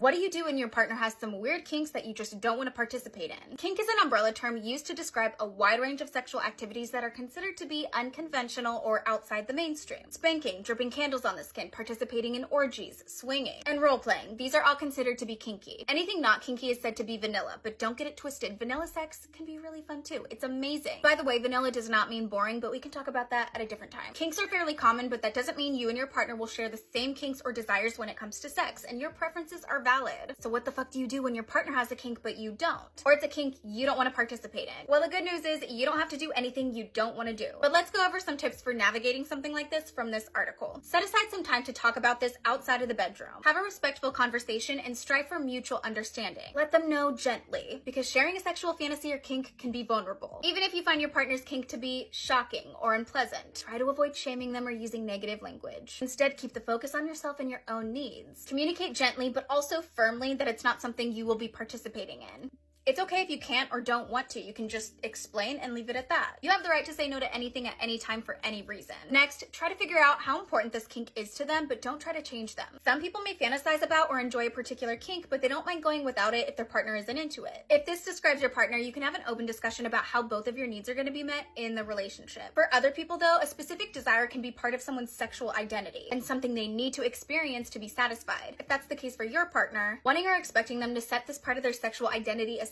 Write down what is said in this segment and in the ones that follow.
What do you do when your partner has some weird kinks that you just don't want to participate in? Kink is an umbrella term used to describe a wide range of sexual activities that are considered to be unconventional or outside the mainstream. Spanking, dripping candles on the skin, participating in orgies, swinging, and role-playing. These are all considered to be kinky. Anything not kinky is said to be vanilla, but don't get it twisted. Vanilla sex can be really fun too. It's amazing. By the way, vanilla does not mean boring, but we can talk about that at a different time. Kinks are fairly common, but that doesn't mean you and your partner will share the same kinks or desires when it comes to sex, and your preferences are valid. So what the fuck do you do when your partner has a kink but you don't? Or it's a kink you don't want to participate in? Well, the good news is you don't have to do anything you don't want to do. But let's go over some tips for navigating something like this from this article. Set aside some time to talk about this outside of the bedroom. Have a respectful conversation and strive for mutual understanding. Let them know gently, because sharing a sexual fantasy or kink can be vulnerable. Even if you find your partner's kink to be shocking or unpleasant, try to avoid shaming them or using negative language. Instead, keep the focus on yourself and your own needs. Communicate gently, but also firmly that it's not something you will be participating in. It's okay if you can't or don't want to. You can just explain and leave it at that. You have the right to say no to anything at any time for any reason. Next, try to figure out how important this kink is to them, but don't try to change them. Some people may fantasize about or enjoy a particular kink, but they don't mind going without it if their partner isn't into it. If this describes your partner, you can have an open discussion about how both of your needs are going to be met in the relationship. For other people though, a specific desire can be part of someone's sexual identity and something they need to experience to be satisfied. If that's the case for your partner, wanting or expecting them to set this part of their sexual identity aside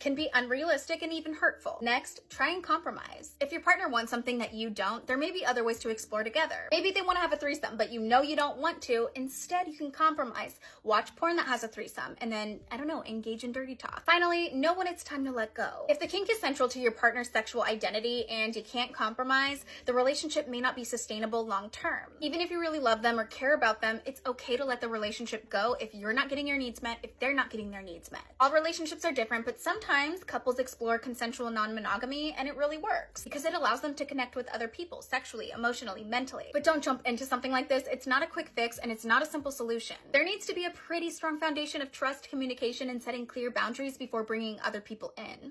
can be unrealistic and even hurtful. Next, try and compromise. If your partner wants something that you don't, there may be other ways to explore together. Maybe they want to have a threesome, but you know you don't want to. Instead, you can compromise. Watch porn that has a threesome, and then, I don't know, engage in dirty talk. Finally, know when it's time to let go. If the kink is central to your partner's sexual identity and you can't compromise, the relationship may not be sustainable long term. Even if you really love them or care about them, it's okay to let the relationship go if you're not getting your needs met, if they're not getting their needs met. All relationships are different, but sometimes couples explore consensual non-monogamy and it really works because it allows them to connect with other people sexually, emotionally, mentally. But don't jump into something like this. It's not a quick fix and it's not a simple solution. There needs to be a pretty strong foundation of trust, communication, and setting clear boundaries before bringing other people in.